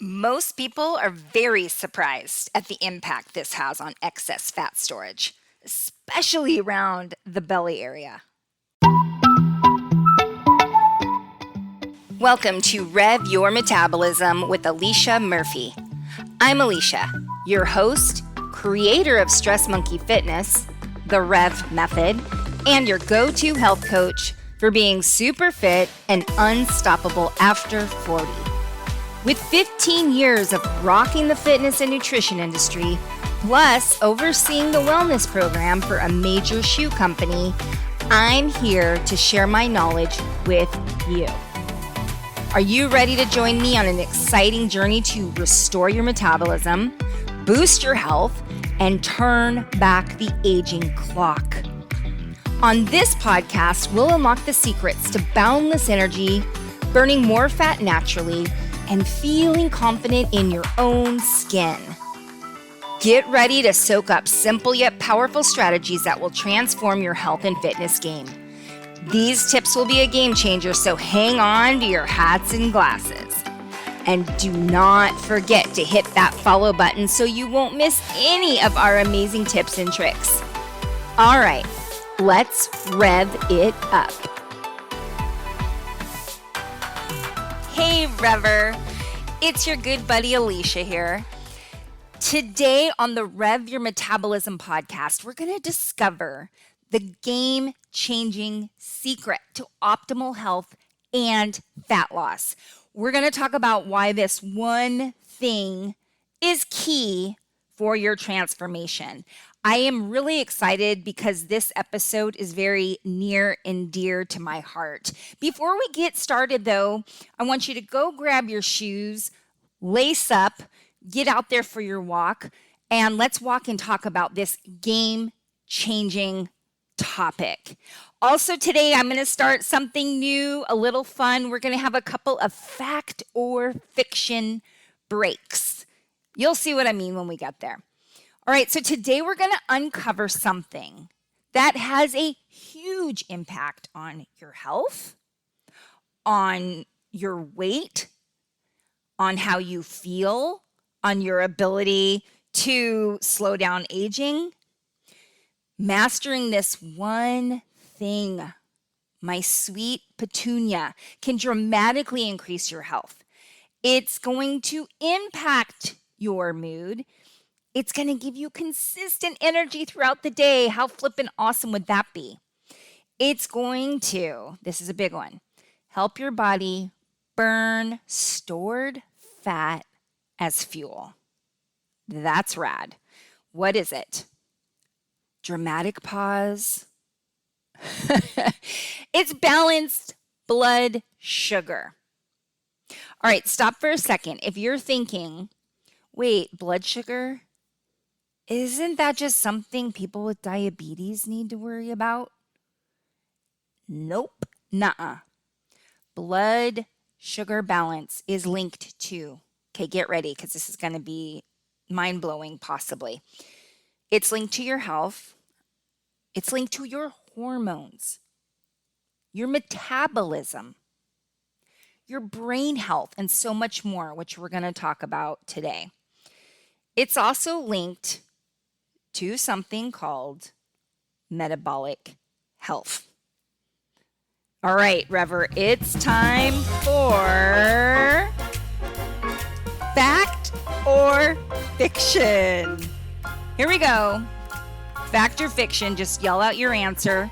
Most people are very surprised at the impact this has on excess fat storage, especially around the belly area. Welcome to Rev Your Metabolism with Alicia Murphy. I'm Alicia, your host, creator of Stress Monkey Fitness, the Rev Method, and your go-to health coach for being super fit and unstoppable after 40. With 15 years of rocking the fitness and nutrition industry, plus overseeing the wellness program for a major shoe company, I'm here to share my knowledge with you. Are you ready to join me on an exciting journey to restore your metabolism, boost your health, and turn back the aging clock? On this podcast, we'll unlock the secrets to boundless energy, burning more fat naturally, and feeling confident in your own skin. Get ready to soak up simple yet powerful strategies that will transform your health and fitness game. These tips will be a game changer, so hang on to your hats and glasses. And do not forget to hit that follow button so you won't miss any of our amazing tips and tricks. All right, let's rev it up. Hey, Rever. It's your good buddy Alicia here. Today on the Rev Your Metabolism podcast, we're going to discover the game-changing secret to optimal health and fat loss. We're going to talk about why this one thing is key for your transformation. I am really excited because this episode is very near and dear to my heart. Before we get started, though, I want you to go grab your shoes, lace up, get out there for your walk, and let's walk and talk about this game-changing topic. Also today, I'm going to start something new, a little fun. We're going to have a couple of fact or fiction breaks. You'll see what I mean when we get there. All right, so today we're going to uncover something that has a huge impact on your health, on your weight, on how you feel, on your ability to slow down aging. Mastering this one thing, my sweet petunia, can dramatically increase your health. It's going to impact your mood. It's going to give you consistent energy throughout the day. How flippin' awesome would that be? It's going to, this is a big one, help your body burn stored fat as fuel. That's rad. What is it? Dramatic pause. It's balanced blood sugar. All right, stop for a second. If you're thinking, wait, blood sugar? Isn't that just something people with diabetes need to worry about? Nope. Nuh-uh. Blood sugar balance is linked to, okay, get ready because this is going to be mind-blowing possibly. It's linked to your health. It's linked to your hormones, your metabolism, your brain health, and so much more, which we're going to talk about today. It's also linked to something called metabolic health. All right, Rever, it's time for fact or fiction. Here we go. Fact or fiction, just yell out your answer.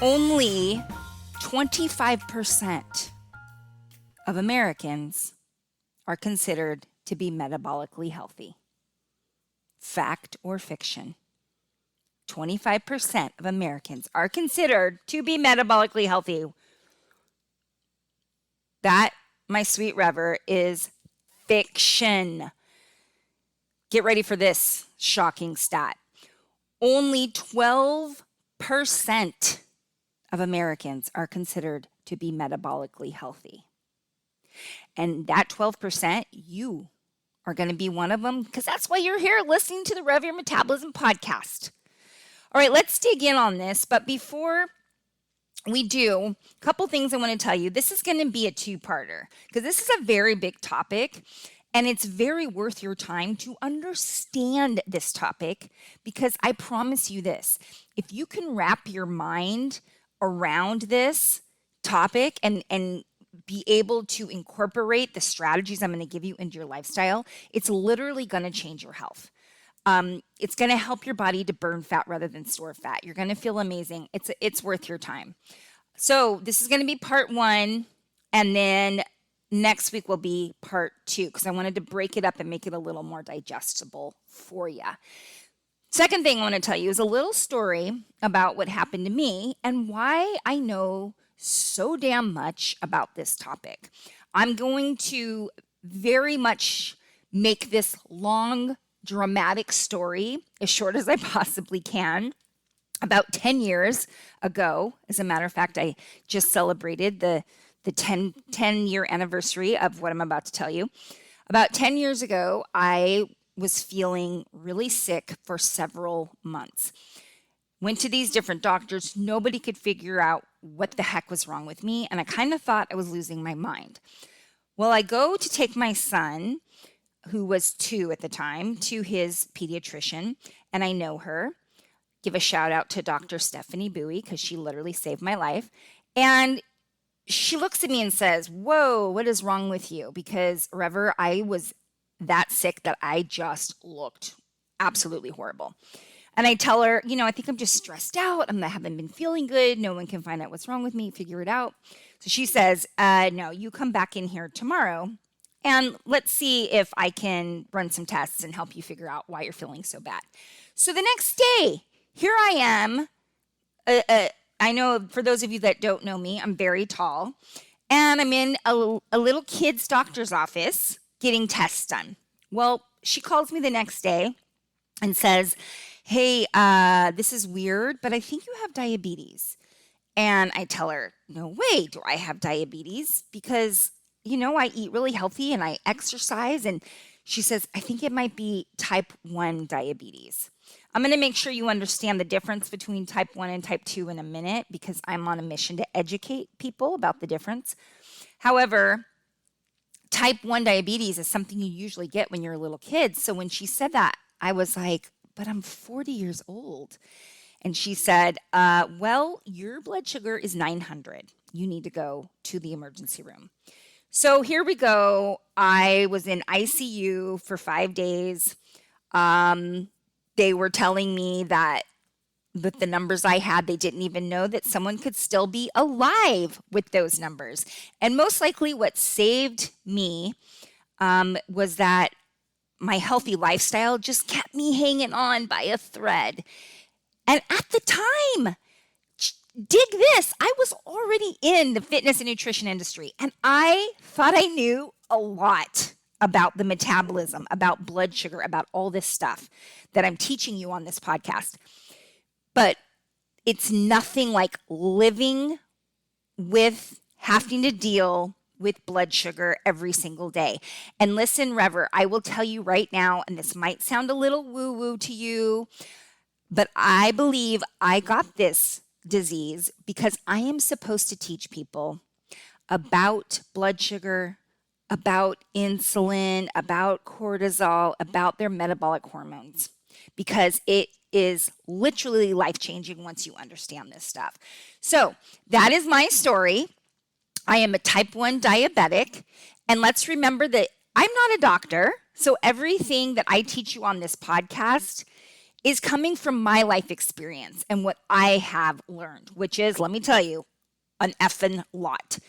Only 25% of Americans are considered to be metabolically healthy. Fact or fiction? 25% of Americans are considered to be metabolically healthy. That, my sweet Rever, is fiction. Get ready for this shocking stat. Only 12% of Americans are considered to be metabolically healthy. And that 12%, you are going to be one of them because that's why you're here listening to the Rev Your Metabolism podcast. All right, let's dig in on this. But before we do a couple things I want to tell you. This is going to be a two-parter because this is a very big topic and it's very worth your time to understand this topic because I promise you this, if you can wrap your mind around this topic and be able to incorporate the strategies I'm going to give you into your lifestyle, it's literally going to change your health. It's going to help your body to burn fat rather than store fat. You're going to feel amazing. It's worth your time. So this is going to be part 1, and then next week will be part 2 because I wanted to break it up and make it a little more digestible for you. Second thing I want to tell you is a little story about what happened to me and why I know so damn much about this topic. I'm going to very much make this long, dramatic story as short as I possibly can. About 10 years ago, as a matter of fact, I just celebrated the 10-year anniversary of what I'm about to tell you. About 10 years ago, I was feeling really sick for several months. Went to these different doctors. Nobody could figure out what the heck was wrong with me, and I kind of thought I was losing my mind. Well, I go to take my son, who was 2 at the time, to his pediatrician, and I know her. Give a shout out to Dr. Stephanie Bowie because she literally saved my life. And she looks at me and says, "Whoa, what is wrong with you?" Because, Rever, I was that sick that I just looked absolutely horrible. And I tell her, I think I'm just stressed out. I haven't been feeling good. No one can find out what's wrong with me, figure it out. So she says, no, you come back in here tomorrow and let's see if I can run some tests and help you figure out why you're feeling so bad. So the next day, here I am. I know for those of you that don't know me, I'm very tall. And I'm in a little kid's doctor's office getting tests done. Well, she calls me the next day and says, "Hey, this is weird, but I think you have diabetes." And I tell her, "No way do I have diabetes because, I eat really healthy and I exercise." And she says, "I think it might be type 1 diabetes." I'm going to make sure you understand the difference between type 1 and type 2 in a minute because I'm on a mission to educate people about the difference. However, type 1 diabetes is something you usually get when you're a little kid. So when she said that, I was like, "But I'm 40 years old." And she said, "Well, your blood sugar is 900. You need to go to the emergency room." So here we go. I was in ICU for 5 days. They were telling me that with the numbers I had, they didn't even know that someone could still be alive with those numbers. And most likely what saved me was that my healthy lifestyle just kept me hanging on by a thread. And at the time, dig this, I was already in the fitness and nutrition industry, and I thought I knew a lot about the metabolism, about blood sugar, about all this stuff that I'm teaching you on this podcast. But it's nothing like living with having to deal with blood sugar every single day. And listen, Rever, I will tell you right now, and this might sound a little woo-woo to you, but I believe I got this disease because I am supposed to teach people about blood sugar, about insulin, about cortisol, about their metabolic hormones, because it is literally life-changing once you understand this stuff. So that is my story. I am a type 1 diabetic, and let's remember that I'm not a doctor, so everything that I teach you on this podcast is coming from my life experience and what I have learned, which is, let me tell you, an effing lot.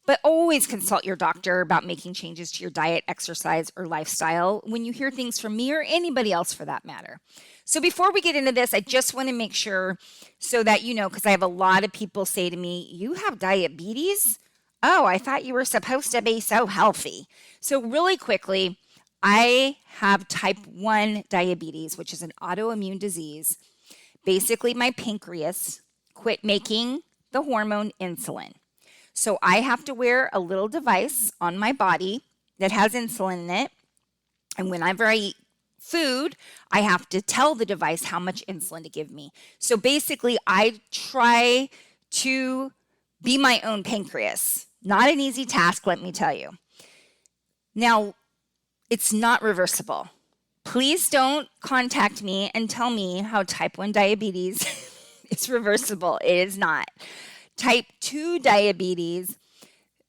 But always consult your doctor about making changes to your diet, exercise, or lifestyle when you hear things from me or anybody else for that matter. So before we get into this, I just want to make sure so that you know, because I have a lot of people say to me, "You have diabetes? Oh, I thought you were supposed to be so healthy." So really quickly, I have type 1 diabetes, which is an autoimmune disease. Basically, my pancreas quit making the hormone insulin. So I have to wear a little device on my body that has insulin in it. And whenever I eat food, I have to tell the device how much insulin to give me. So basically, I try to be my own pancreas. Not an easy task, let me tell you. Now, it's not reversible. Please don't contact me and tell me how type 1 diabetes is reversible. It is not. Type 2 diabetes,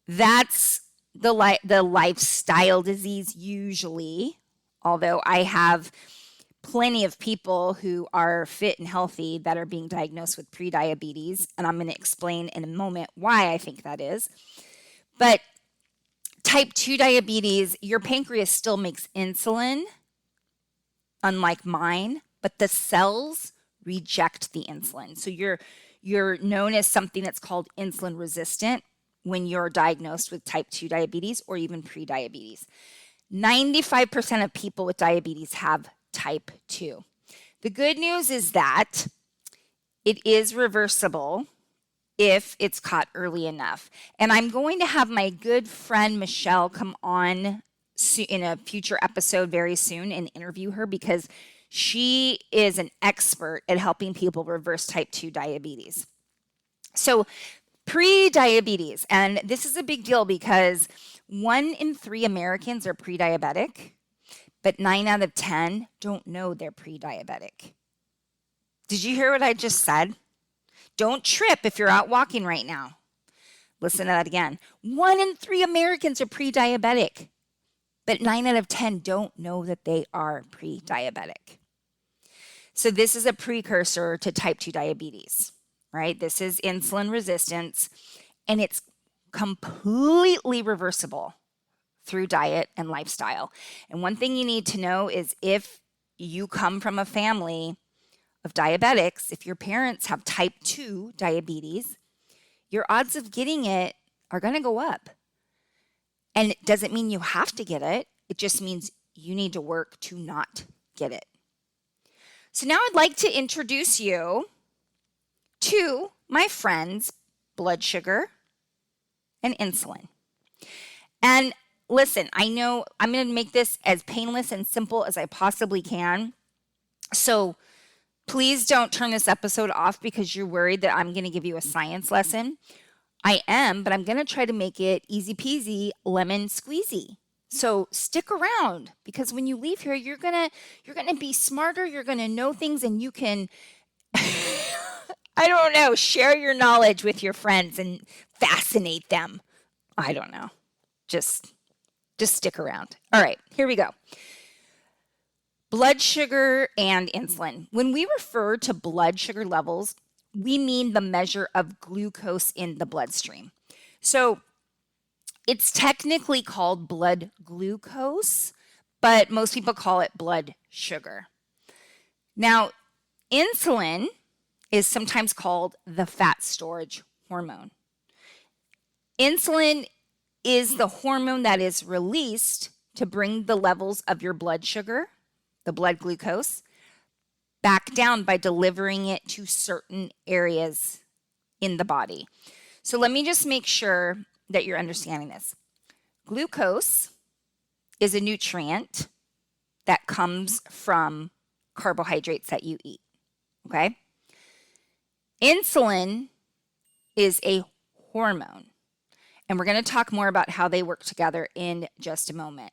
that's the lifestyle disease usually, although I have plenty of people who are fit and healthy that are being diagnosed with prediabetes, and I'm going to explain in a moment why I think that is. But type 2 diabetes, your pancreas still makes insulin, unlike mine, but the cells reject the insulin. So you're known as something that's called insulin resistant when you're diagnosed with type 2 diabetes or even prediabetes. 95% of people with diabetes have type 2. The good news is that it is reversible if it's caught early enough. And I'm going to have my good friend Michelle come on in a future episode very soon and interview her because she is an expert at helping people reverse type 2 diabetes. So pre-diabetes, and this is a big deal because 1 in 3 Americans are pre-diabetic, but 9 out of 10 don't know they're pre-diabetic. Did you hear what I just said? Don't trip if you're out walking right now. Listen to that again. 1 in 3 Americans are pre-diabetic, but 9 out of 10 don't know that they are pre-diabetic. So this is a precursor to type 2 diabetes, right? This is insulin resistance, and it's completely reversible through diet and lifestyle. And one thing you need to know is if you come from a family of diabetics, if your parents have type 2 diabetes, your odds of getting it are going to go up. And it doesn't mean you have to get it. It just means you need to work to not get it. So now I'd like to introduce you to my friends, blood sugar and insulin. And listen, I know I'm going to make this as painless and simple as I possibly can. So please don't turn this episode off because you're worried that I'm going to give you a science lesson. I am, but I'm going to try to make it easy peasy, lemon squeezy. So stick around because when you leave here, you're going to be smarter, you're going to know things, and you can I don't know, share your knowledge with your friends and fascinate them. I don't know. Just stick around. All right, here we go. Blood sugar and insulin. When we refer to blood sugar levels, we mean the measure of glucose in the bloodstream. So it's technically called blood glucose, but most people call it blood sugar. Now, insulin is sometimes called the fat storage hormone. Insulin is the hormone that is released to bring the levels of your blood sugar, the blood glucose, back down by delivering it to certain areas in the body. So let me just make sure that you're understanding this. Glucose is a nutrient that comes from carbohydrates that you eat, okay? Insulin is a hormone, and we're going to talk more about how they work together in just a moment.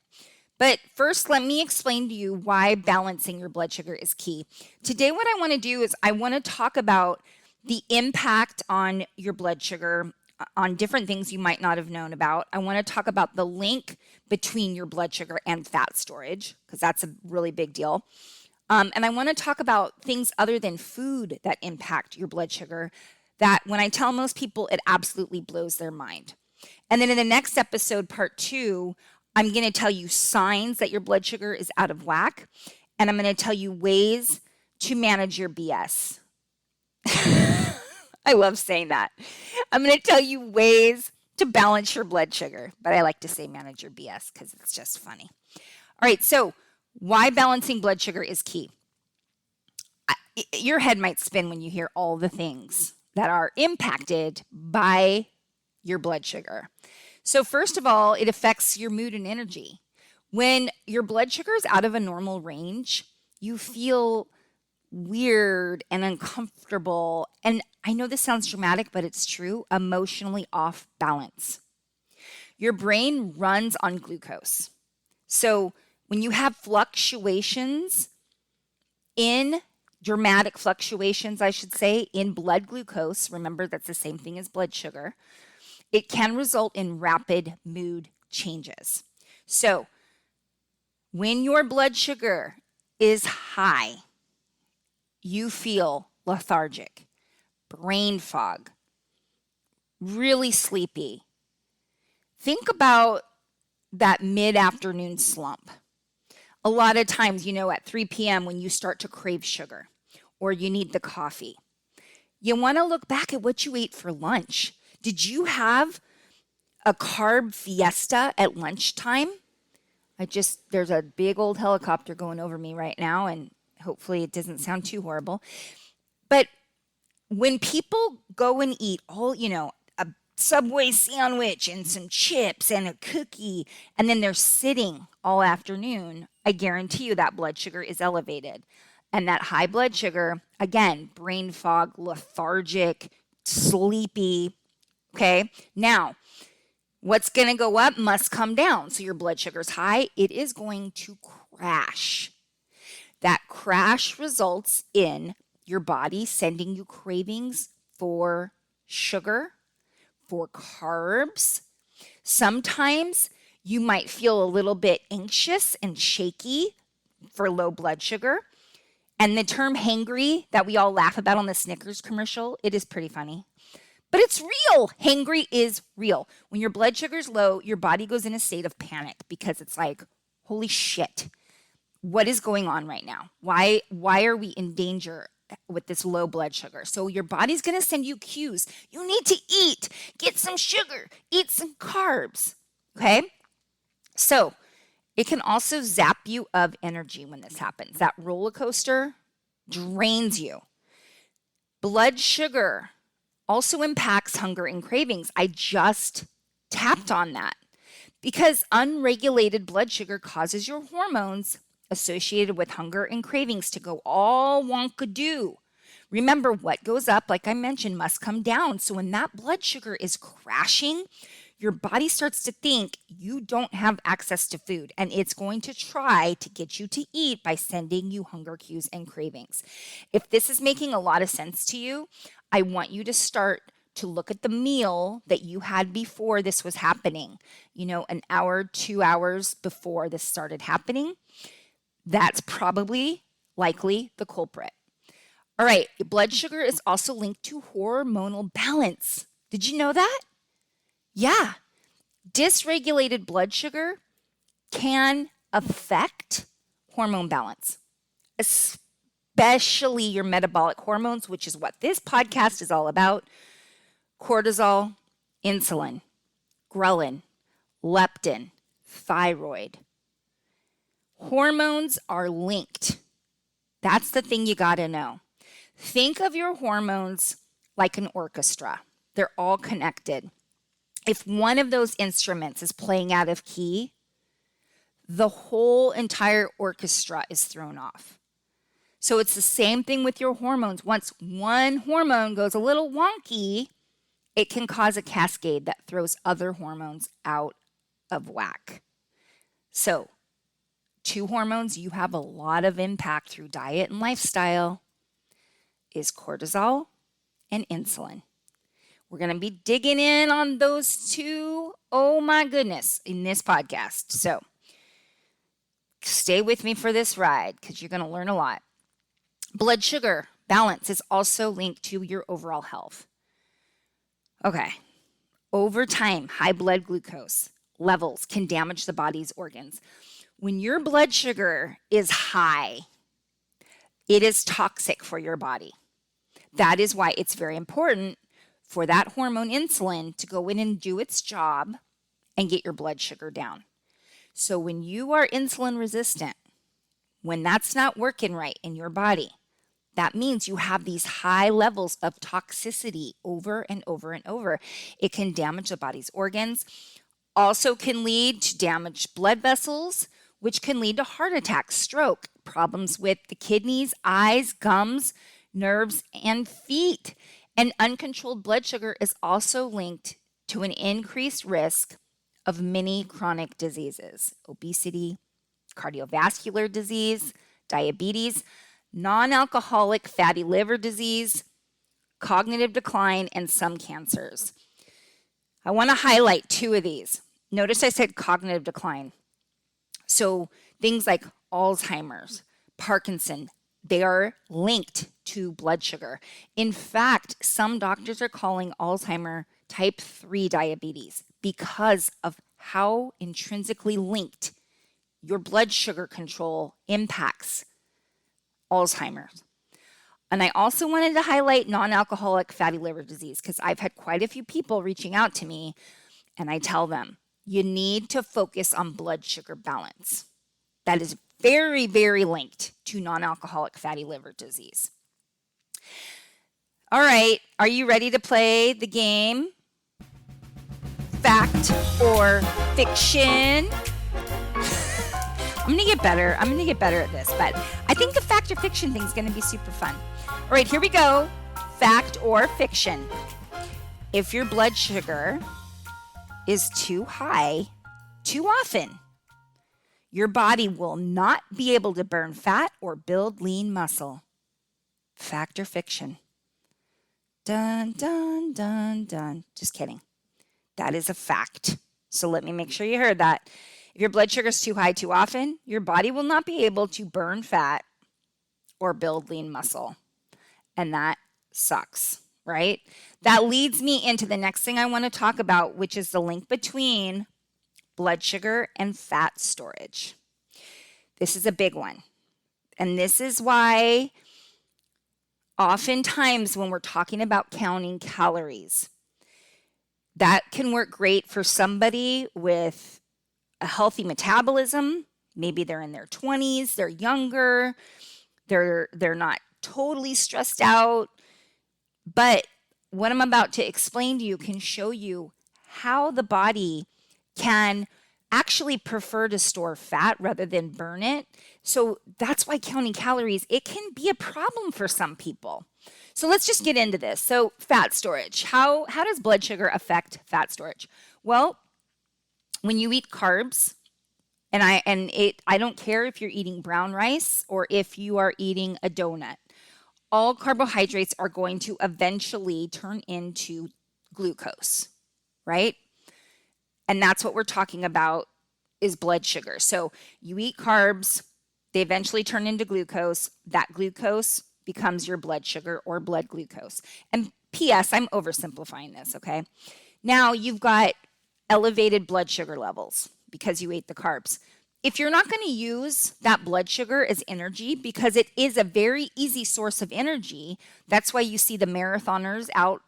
But first, let me explain to you why balancing your blood sugar is key. Today, what I want to do is I want to talk about the impact on your blood sugar on different things you might not have known about. I want to talk about the link between your blood sugar and fat storage, because that's a really big deal. And I want to talk about things other than food that impact your blood sugar that when I tell most people, it absolutely blows their mind. And then in the next episode, part 2, I'm going to tell you signs that your blood sugar is out of whack. And I'm going to tell you ways to manage your BS. I love saying that. I'm going to tell you ways to balance your blood sugar. But I like to say manage your BS because it's just funny. All right, so why balancing blood sugar is key. Your head might spin when you hear all the things that are impacted by your blood sugar. So first of all, it affects your mood and energy. When your blood sugar is out of a normal range, you feel weird and uncomfortable, and I know this sounds dramatic, but it's true, emotionally off balance. Your brain runs on glucose. So when you have fluctuations in dramatic fluctuations, I should say, in blood glucose, remember that's the same thing as blood sugar, it can result in rapid mood changes. So when your blood sugar is high, you feel lethargic, brain fog, really sleepy. Think about that mid-afternoon slump. A lot of times, at 3 p.m. when you start to crave sugar or you need the coffee, you want to look back at what you ate for lunch. Did you have a carb fiesta at lunchtime? There's a big old helicopter going over me right now, and hopefully it doesn't sound too horrible. But when people go and eat a Subway sandwich and some chips and a cookie, and then they're sitting all afternoon, I guarantee you that blood sugar is elevated. And that high blood sugar, again, brain fog, lethargic, sleepy. Okay. Now, what's going to go up must come down. So your blood sugar's high, it is going to crash. That crash results in your body sending you cravings for sugar, for carbs. Sometimes you might feel a little bit anxious and shaky for low blood sugar. And the term hangry that we all laugh about on the Snickers commercial, it is pretty funny. But it's real. Hangry is real. When your blood sugar's low, your body goes in a state of panic because it's like, holy shit, what is going on right now? Why are we in danger with this low blood sugar? So your body's going to send you cues. You need to eat, get some sugar, eat some carbs. Okay? So it can also zap you of energy when this happens. That roller coaster drains you. Blood sugar also impacts hunger and cravings. I just tapped on that because unregulated blood sugar causes your hormones associated with hunger and cravings to go all wonkadoo. Remember, what goes up, like I mentioned, must come down. So when that blood sugar is crashing, your body starts to think you don't have access to food, and it's going to try to get you to eat by sending you hunger cues and cravings. If this is making a lot of sense to you, I want you to start to look at the meal that you had before this was happening, an hour, 2 hours before this started happening. That's probably likely the culprit. All right, blood sugar is also linked to hormonal balance. Did you know that? Yeah. Dysregulated blood sugar can affect hormone balance, especially your metabolic hormones, which is what this podcast is all about. Cortisol, insulin, ghrelin, leptin, thyroid. Hormones are linked. That's the thing you got to know. Think of your hormones like an orchestra. They're all connected. If one of those instruments is playing out of key, the whole entire orchestra is thrown off. So it's the same thing with your hormones. Once one hormone goes a little wonky, it can cause a cascade that throws other hormones out of whack. So 2 hormones you have a lot of impact through diet and lifestyle is cortisol and insulin. We're going to be digging in on those 2, oh my goodness, in this podcast. So stay with me for this ride because you're going to learn a lot. Blood sugar balance is also linked to your overall health. Okay. Over time, high blood glucose levels can damage the body's organs. When your blood sugar is high, it is toxic for your body. That is why it's very important for that hormone insulin to go in and do its job and get your blood sugar down. So when you are insulin resistant, when that's not working right in your body, that means you have these high levels of toxicity over and over and over. It can damage the body's organs, also can lead to damaged blood vessels, which can lead to heart attack, stroke, problems with the kidneys, eyes, gums, nerves, and feet. And uncontrolled blood sugar is also linked to an increased risk of many chronic diseases: obesity, cardiovascular disease, diabetes, non-alcoholic fatty liver disease, cognitive decline, and some cancers. I want to highlight two of these. Notice I said cognitive decline. So things like Alzheimer's, Parkinson, they are linked to blood sugar. In fact, some doctors are calling Alzheimer type 3 diabetes because of how intrinsically linked your blood sugar control impacts Alzheimer's. And I also wanted to highlight non-alcoholic fatty liver disease because I've had quite a few people reaching out to me, and I tell them, you need to focus on blood sugar balance. That is very, very linked to non-alcoholic fatty liver disease. All right, are you ready to play the game? Fact or fiction? I'm gonna get better. I'm gonna get better at this, but I think the fact or fiction thing is gonna be super fun. All right, here we go. Fact or fiction. If your blood sugar is too high too often, your body will not be able to burn fat or build lean muscle. Fact or fiction? Dun, dun, dun, dun. Just kidding. That is a fact. So let me make sure you heard that. If your blood sugar is too high too often, your body will not be able to burn fat or build lean muscle. And that sucks, right? That leads me into the next thing I want to talk about, which is the link between blood sugar and fat storage. This is a big one. And this is why oftentimes when we're talking about counting calories, that can work great for somebody with a healthy metabolism. Maybe they're in their 20s, they're younger, they're not totally stressed out. But what I'm about to explain to you can show you how the body can actually prefer to store fat rather than burn it. So that's why counting calories, it can be a problem for some people. So let's just get into this. So fat storage, how does blood sugar affect fat storage? Well, when you eat carbs, and I don't care if you're eating brown rice or if you are eating a donut, all carbohydrates are going to eventually turn into glucose, right? And that's what we're talking about is blood sugar. So you eat carbs, they eventually turn into glucose. That glucose becomes your blood sugar or blood glucose. And P.S., I'm oversimplifying this, okay? Now you've got elevated blood sugar levels because you ate the carbs. If you're not going to use that blood sugar as energy, because it is a very easy source of energy, that's why you see the marathoners out,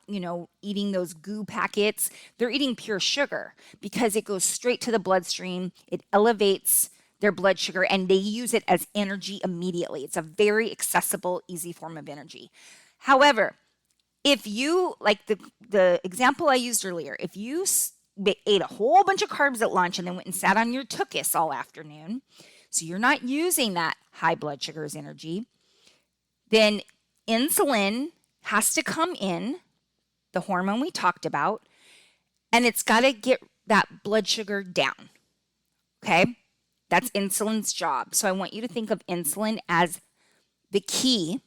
eating those goo packets. They're eating pure sugar because it goes straight to the bloodstream. It elevates their blood sugar and they use it as energy immediately. It's a very accessible, easy form of energy. However, if you, like the example I used earlier, if you ate a whole bunch of carbs at lunch and then went and sat on your tuchus all afternoon, so you're not using that high blood sugar as energy, then insulin has to come in, the hormone we talked about, and it's got to get that blood sugar down, okay? That's insulin's job. So I want you to think of insulin as the key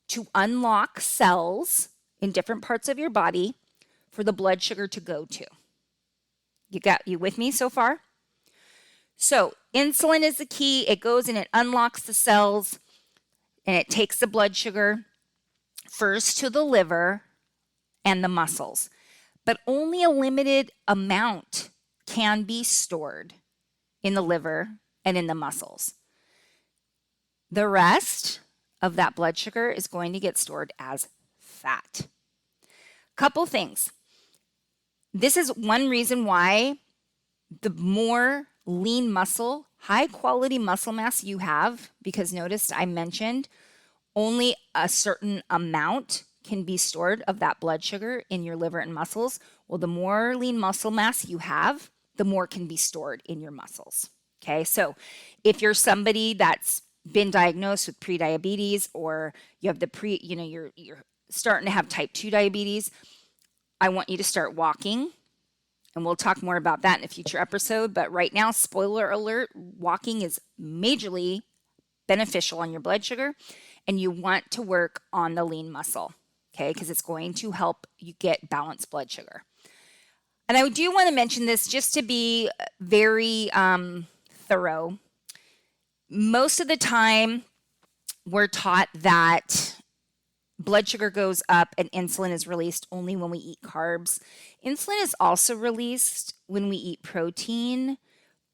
to unlock cells in different parts of your body for the blood sugar to go to. You with me so far? So insulin is the key. It goes and it unlocks the cells and it takes the blood sugar first to the liver and the muscles. But only a limited amount can be stored in the liver and in the muscles. The rest of that blood sugar is going to get stored as fat. Couple things. This is one reason why the more lean muscle, high quality muscle mass you have, because notice I mentioned only a certain amount can be stored of that blood sugar in your liver and muscles. Well, the more lean muscle mass you have, the more can be stored in your muscles. Okay, so if you're somebody that's been diagnosed with prediabetes, or you have you're starting to have type 2 diabetes, I want you to start walking. And we'll talk more about that in a future episode. But right now, spoiler alert, walking is majorly beneficial on your blood sugar. And you want to work on the lean muscle, okay? Because it's going to help you get balanced blood sugar. And I do want to mention this just to be very thorough. Most of the time, we're taught that blood sugar goes up and insulin is released only when we eat carbs. Insulin is also released when we eat protein,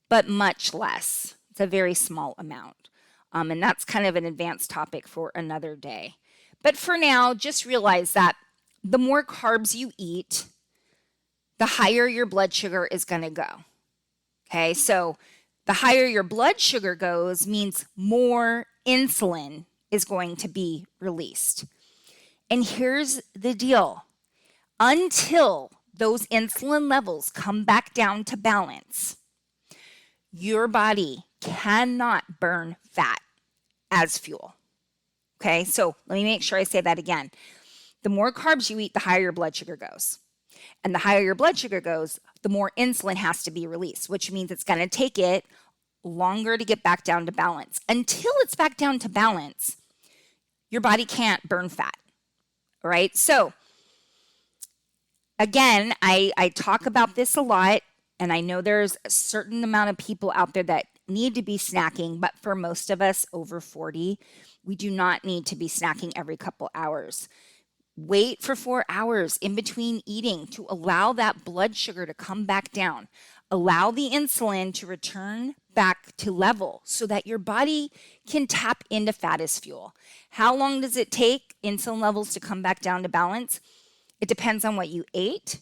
but much less. It's a very small amount. And that's kind of an advanced topic for another day. But for now, just realize that the more carbs you eat, the higher your blood sugar is going to go. Okay, so the higher your blood sugar goes means more insulin is going to be released. And here's the deal. Until those insulin levels come back down to balance, your body cannot burn fat as fuel. Okay, so let me make sure I say that again. The more carbs you eat, the higher your blood sugar goes. And the higher your blood sugar goes, the more insulin has to be released, which means it's going to take it longer to get back down to balance. Until it's back down to balance, your body can't burn fat. All right, so again, I talk about this a lot, and I know there's a certain amount of people out there that need to be snacking, but for most of us over 40, we do not need to be snacking every couple hours. Wait for 4 hours in between eating to allow that blood sugar to come back down. Allow the insulin to return back to level so that your body can tap into fat as fuel. How long does it take insulin levels to come back down to balance? It depends on what you ate.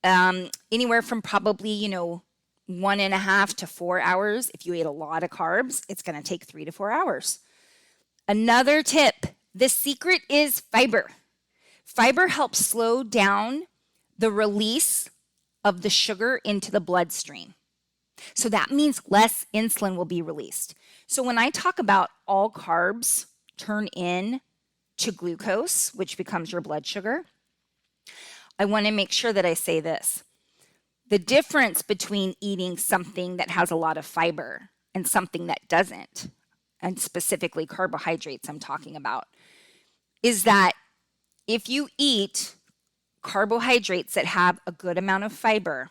Anywhere from probably, 1.5 to 4 hours. If you ate a lot of carbs, it's going to take 3 to 4 hours. Another tip, the secret is fiber. Fiber helps slow down the release of the sugar into the bloodstream. So that means less insulin will be released. So when I talk about all carbs turn in to glucose, which becomes your blood sugar, I want to make sure that I say this. The difference between eating something that has a lot of fiber and something that doesn't, and specifically carbohydrates I'm talking about, is that if you eat carbohydrates that have a good amount of fiber,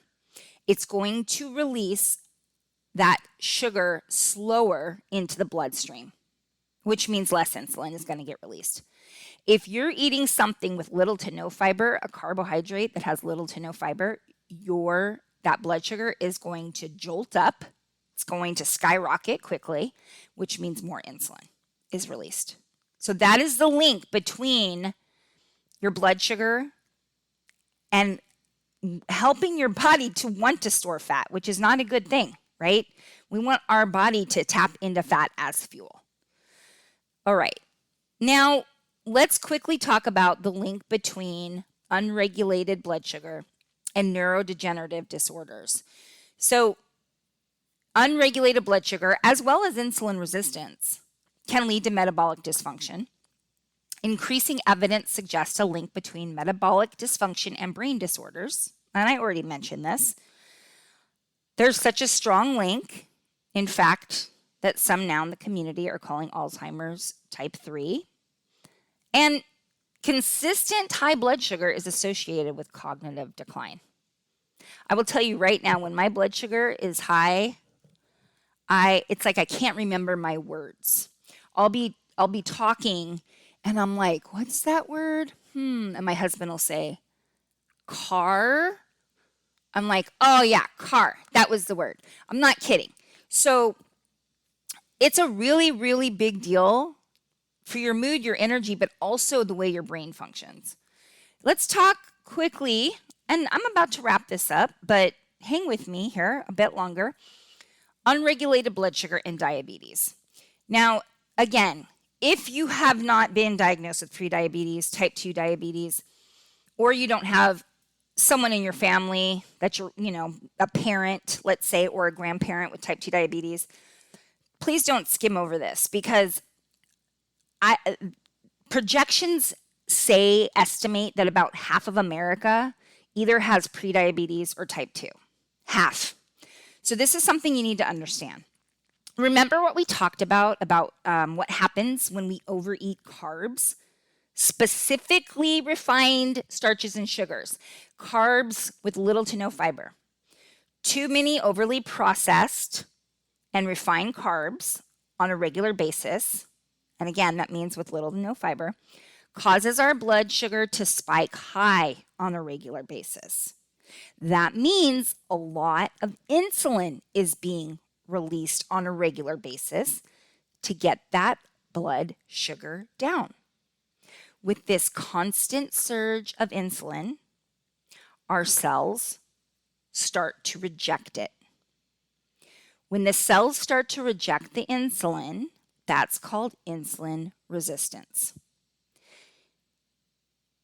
it's going to release that sugar slower into the bloodstream, which means less insulin is going to get released. If you're eating something with little to no fiber, a carbohydrate that has little to no fiber, that blood sugar is going to jolt up. It's going to skyrocket quickly, which means more insulin is released. So that is the link between your blood sugar and helping your body to want to store fat, which is not a good thing, right? We want our body to tap into fat as fuel. All right. Now, let's quickly talk about the link between unregulated blood sugar and neurodegenerative disorders. So, unregulated blood sugar, as well as insulin resistance, can lead to metabolic dysfunction. Increasing evidence suggests a link between metabolic dysfunction and brain disorders. And I already mentioned this. There's such a strong link, in fact, that some now in the community are calling Alzheimer's type 3. And consistent high blood sugar is associated with cognitive decline. I will tell you right now, when my blood sugar is high, it's like I can't remember my words. I'll be talking and I'm like, what's that word? And my husband will say, car. I'm like, oh yeah, car. That was the word. I'm not kidding. So it's a really, really big deal for your mood, your energy, but also the way your brain functions. Let's talk quickly, and I'm about to wrap this up, but hang with me here a bit longer. Unregulated blood sugar and diabetes. Now, again, if you have not been diagnosed with prediabetes, type 2 diabetes, or you don't have someone in your family that you're, a parent, let's say, or a grandparent with type 2 diabetes, please don't skim over this because projections estimate that about half of America either has prediabetes or type 2. Half. So this is something you need to understand. Remember what we talked about what happens when we overeat carbs? Specifically refined starches and sugars. Carbs with little to no fiber. Too many overly processed and refined carbs on a regular basis, and again, that means with little to no fiber, causes our blood sugar to spike high on a regular basis. That means a lot of insulin is being released on a regular basis to get that blood sugar down. With this constant surge of insulin, our cells start to reject it. When the cells start to reject the insulin, that's called insulin resistance.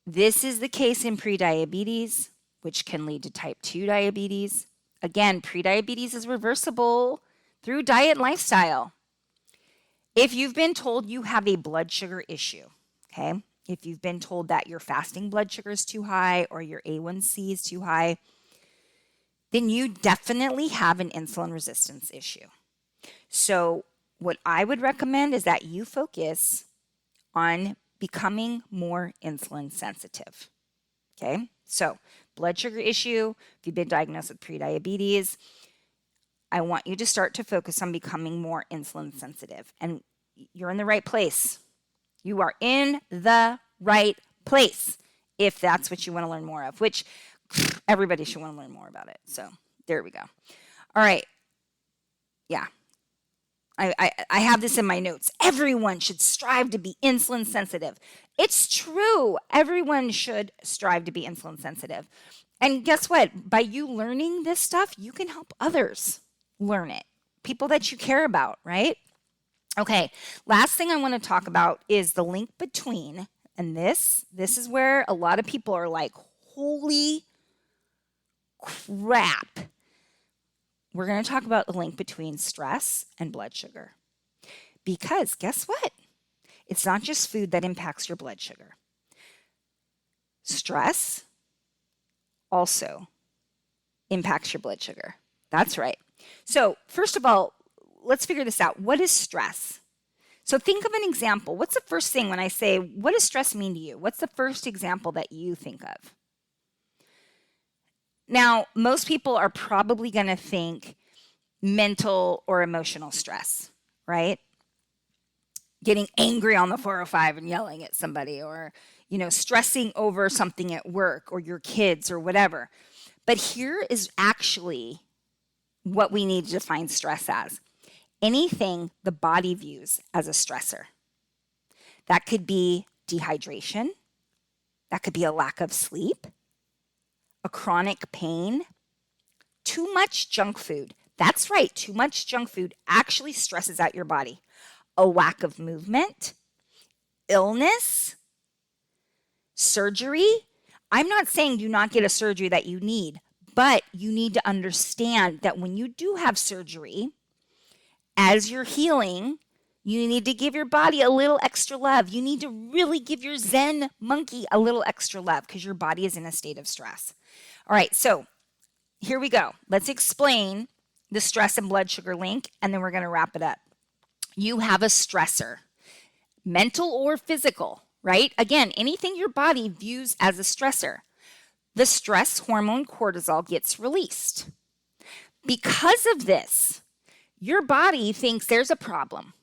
This is the case in prediabetes, which can lead to type 2 diabetes. Again, prediabetes is reversible through diet and lifestyle. If you've been told you have a blood sugar issue, okay, if you've been told that your fasting blood sugar is too high or your A1C is too high, then you definitely have an insulin resistance issue. So what I would recommend is that you focus on becoming more insulin sensitive. Okay, so blood sugar issue, if you've been diagnosed with prediabetes, I want you to start to focus on becoming more insulin sensitive. And you're in the right place. You are in the right place if that's what you want to learn more of, which everybody should want to learn more about it. So there we go. All right. Yeah. I have this in my notes. Everyone should strive to be insulin sensitive. It's true. Everyone should strive to be insulin sensitive. And guess what? By you learning this stuff, you can help others learn it. People that you care about, right? Okay, last thing I want to talk about is the link between, and this is where a lot of people are like, holy crap. We're going to talk about the link between stress and blood sugar. Because guess what? It's not just food that impacts your blood sugar. Stress also impacts your blood sugar. That's right. So first of all, let's figure this out. What is stress? So think of an example. What's the first thing when I say, what does stress mean to you? What's the first example that you think of? Now, most people are probably going to think mental or emotional stress, right? Getting angry on the 405 and yelling at somebody, or, stressing over something at work or your kids or whatever. But here is actually what we need to define stress as. Anything the body views as a stressor. That could be dehydration. That could be a lack of sleep, a chronic pain, too much junk food. That's right, too much junk food actually stresses out your body. A lack of movement, illness, surgery. I'm not saying do not get a surgery that you need, but you need to understand that when you do have surgery, as you're healing, you need to give your body a little extra love. You need to really give your Zen monkey a little extra love because your body is in a state of stress. All right, so here we go. Let's explain the stress and blood sugar link, and then we're going to wrap it up. You have a stressor, mental or physical, right? Again, anything your body views as a stressor. The stress hormone cortisol gets released. Because of this, your body thinks there's a problem,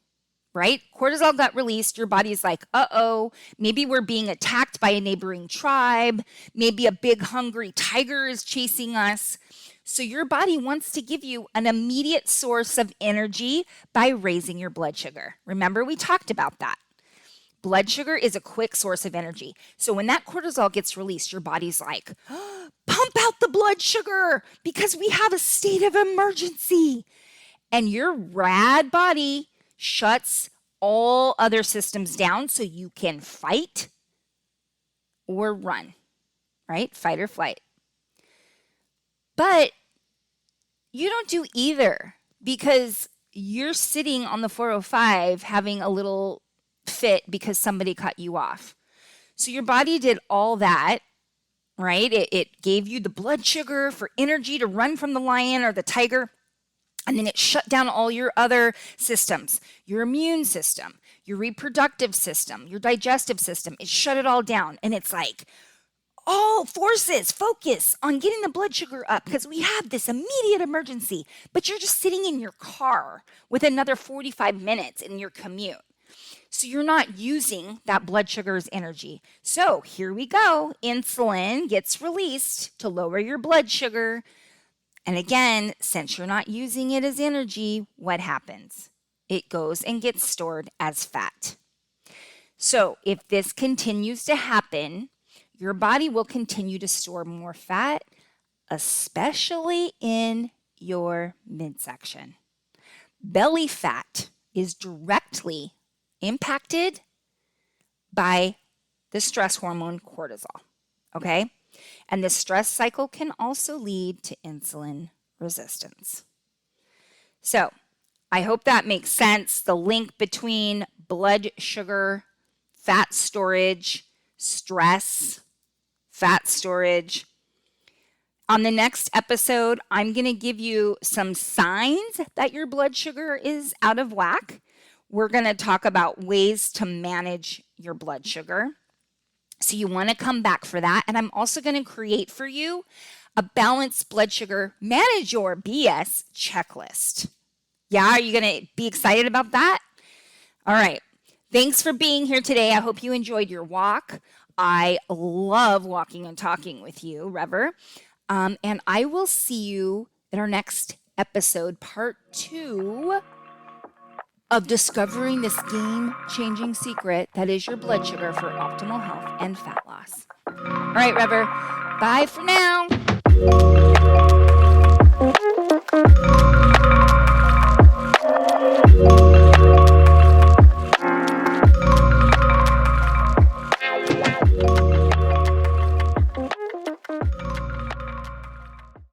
right? Cortisol got released. Your body's like, uh-oh, maybe we're being attacked by a neighboring tribe. Maybe a big hungry tiger is chasing us. So your body wants to give you an immediate source of energy by raising your blood sugar. Remember, we talked about that. Blood sugar is a quick source of energy. So when that cortisol gets released, your body's like, pump out the blood sugar because we have a state of emergency. And your rad body shuts all other systems down so you can fight or run, right? Fight or flight. But you don't do either because you're sitting on the 405 having a little fit because somebody cut you off. So your body did all that, right? It gave you the blood sugar for energy to run from the lion or the tiger. And then it shut down all your other systems, your immune system, your reproductive system, your digestive system. It shut it all down. And it's like, all forces focus on getting the blood sugar up because we have this immediate emergency. But you're just sitting in your car with another 45 minutes in your commute. So you're not using that blood sugar as energy. So here we go. Insulin gets released to lower your blood sugar. And again, since you're not using it as energy, what happens? It goes and gets stored as fat. So if this continues to happen, your body will continue to store more fat, especially in your midsection. Belly fat is directly impacted by the stress hormone cortisol, okay? And the stress cycle can also lead to insulin resistance. So I hope that makes sense. The link between blood sugar, fat storage, stress, fat storage. On the next episode, I'm going to give you some signs that your blood sugar is out of whack. We're going to talk about ways to manage your blood sugar. So you want to come back for that. And I'm also going to create for you a balanced blood sugar manage your BS checklist. Yeah, are you going to be excited about that? All right. Thanks for being here today. I hope you enjoyed your walk. I love walking and talking with you, Rever. And I will see you in our next episode, part 2 of discovering this game-changing secret that is your blood sugar for optimal health and fat loss. All right, Rever. Bye for now.